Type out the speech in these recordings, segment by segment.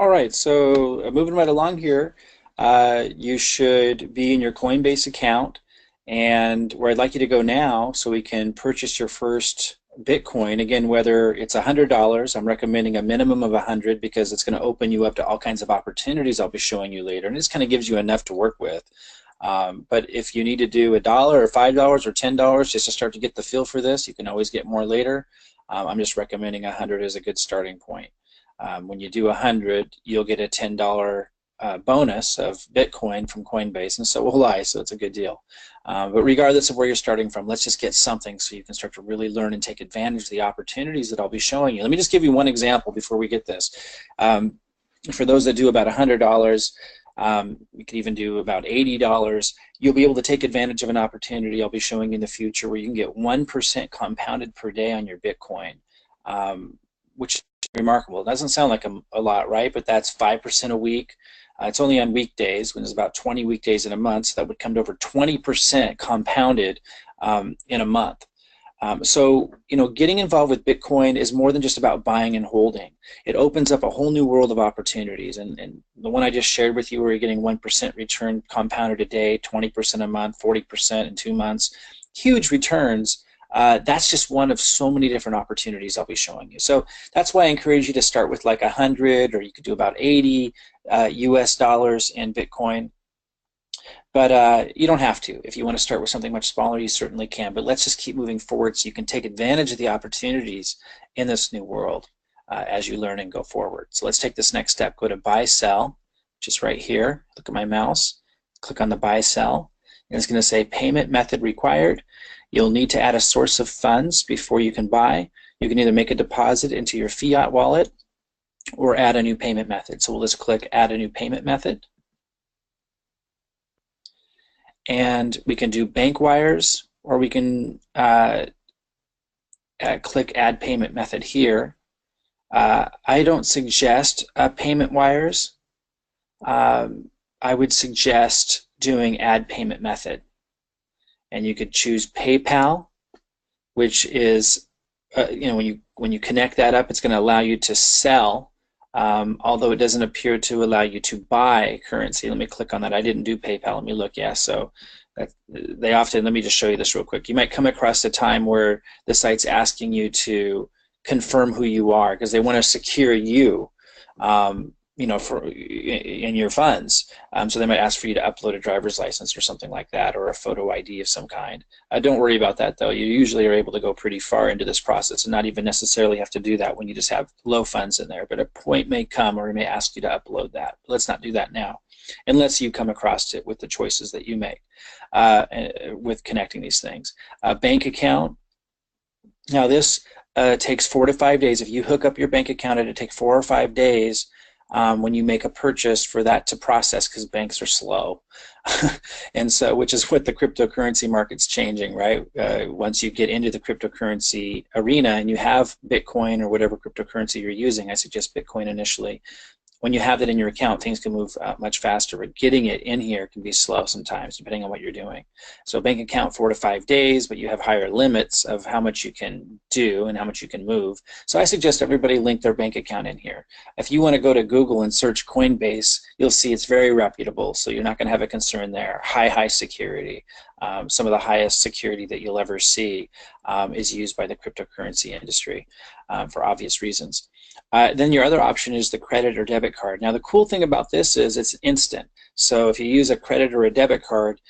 All right, so moving right along here, you should be in your Coinbase account, and where I'd like you to go now so we can purchase your first Bitcoin. Again, whether it's $100, I'm recommending a minimum of 100 because it's going to open you up to all kinds of opportunities I'll be showing you later, and this kind of gives you enough to work with. But if you need to do $1 or $5 or $10 just to start to get the feel for this, you can always get more later. I'm just recommending 100 as a good starting point. When you do 100, you'll get a $10 bonus of Bitcoin from Coinbase, and so will I, so it's a good deal. But regardless of where you're starting from, let's just get something so you can start to really learn and take advantage of the opportunities that I'll be showing you. Let me just give you one example before we get this. For those that do about $100, you can even do about $80. You'll be able to take advantage of an opportunity I'll be showing you in the future where you can get 1% compounded per day on your Bitcoin, which is remarkable. It doesn't sound like a lot, right? But that's 5% a week. It's only on weekdays, when there's about 20 weekdays in a month, so that would come to over 20% compounded in a month. So, getting involved with Bitcoin is more than just about buying and holding. It opens up a whole new world of opportunities. And the one I just shared with you where you're getting 1% return compounded a day, 20% a month, 40% in 2 months, huge returns. That's just one of so many different opportunities I'll be showing you. So that's why I encourage you to start with like 100, or you could do about 80 US dollars in Bitcoin. But you don't have to. If you want to start with something much smaller, you certainly can. But let's just keep moving forward so you can take advantage of the opportunities in this new world as you learn and go forward. So let's take this next step. Go to Buy Sell, which is right here. Look at my mouse. Click on the Buy Sell. And it's going to say Payment Method Required. You'll need to add a source of funds before you can buy. You can either make a deposit into your fiat wallet or add a new payment method. So we'll just click Add a New Payment Method. And we can do bank wires, or we can click Add Payment Method here. I don't suggest payment wires. I would suggest doing Add Payment Method. And you could choose PayPal, which is, when you connect that up, it's going to allow you to sell, although it doesn't appear to allow you to buy currency. Let me click on that. I didn't do PayPal. Let me look. Yeah, so they often, let me just show you this real quick. You might come across a time where the site's asking you to confirm who you are because they want to secure you. In your funds. So they might ask for you to upload a driver's license or something like that, or a photo ID of some kind. Don't worry about that, though. You usually are able to go pretty far into this process and not even necessarily have to do that when you just have low funds in there. But a point may come where it may ask you to upload that. Let's not do that now, unless you come across it with the choices that you make with connecting these things. Bank account. Now this takes 4 to 5 days. If you hook up your bank account, it'll take 4 or 5 days when you make a purchase for that to process, because banks are slow. And so, which is what the cryptocurrency market's changing, right? Once you get into the cryptocurrency arena and you have Bitcoin or whatever cryptocurrency you're using, I suggest Bitcoin initially. When you have that in your account, things can move much faster, but getting it in here can be slow sometimes, depending on what you're doing. So bank account 4 to 5 days, but you have higher limits of how much you can do and how much you can move. So I suggest everybody link their bank account in here. If you want to go to Google and search Coinbase, you'll see it's very reputable, so you're not going to have a concern there. High security. Some of the highest security that you'll ever see is used by the cryptocurrency industry for obvious reasons. Then your other option is the credit or debit card. Now the cool thing about this is it's instant. So if you use a credit or a debit card,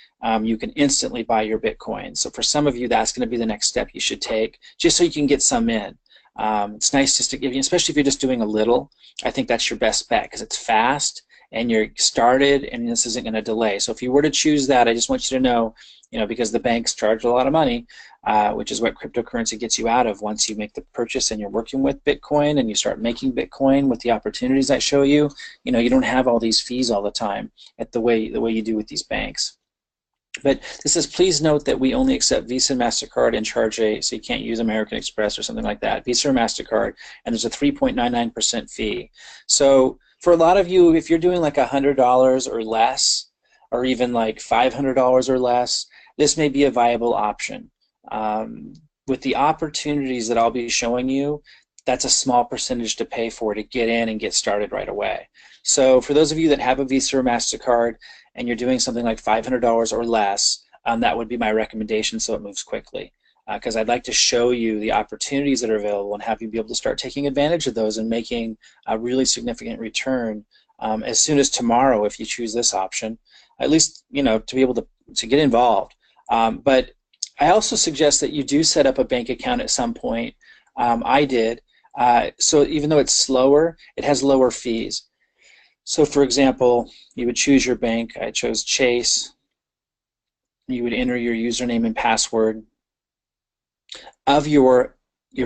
you can instantly buy your Bitcoin. So for some of you, that's going to be the next step you should take, just so you can get some in. It's nice just to give you, especially if you're just doing a little, I think that's your best bet because it's fast and you're started and this isn't going to delay. So if you were to choose that, I just want you to know, because the banks charge a lot of money, which is what cryptocurrency gets you out of once you make the purchase and you're working with Bitcoin and you start making Bitcoin with the opportunities I show you, you don't have all these fees all the time at the way you do with these banks. But this says, please note that we only accept Visa and MasterCard and charge so you can't use American Express or something like that, Visa or MasterCard, and there's a 3.99% fee. So for a lot of you, if you're doing like $100 or less, or even like $500 or less, this may be a viable option. With the opportunities that I'll be showing you, that's a small percentage to pay for to get in and get started right away. So for those of you that have a Visa or MasterCard and you're doing something like $500 or less, that would be my recommendation so it moves quickly. Because I'd like to show you the opportunities that are available and have you be able to start taking advantage of those and making a really significant return as soon as tomorrow if you choose this option, at least to be able to get involved. But I also suggest that you do set up a bank account at some point. I did. So even though it's slower, it has lower fees. So for example, you would choose your bank. I chose Chase. You would enter your username and password of your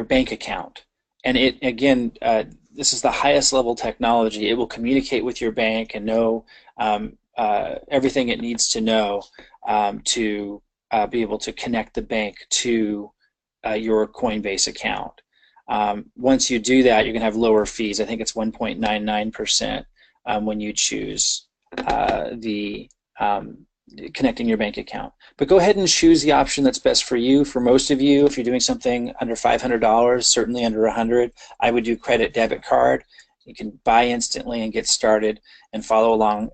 bank account. And it, again, this is the highest level technology. It will communicate with your bank and know everything it needs to know to be able to connect the bank to your Coinbase account. Once you do that, you're going to have lower fees. I think it's 1.99% when you choose connecting your bank account. But go ahead and choose the option that's best for you. For most of you, if you're doing something under $500, certainly under $100, I would do credit debit card. You can buy instantly and get started and follow along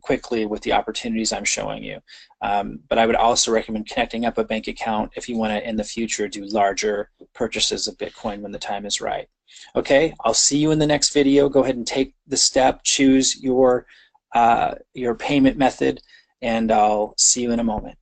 quickly with the opportunities I'm showing you. But I would also recommend connecting up a bank account if you want to, in the future, do larger purchases of Bitcoin when the time is right. Okay, I'll see you in the next video. Go ahead and take the step, choose your payment method, and I'll see you in a moment.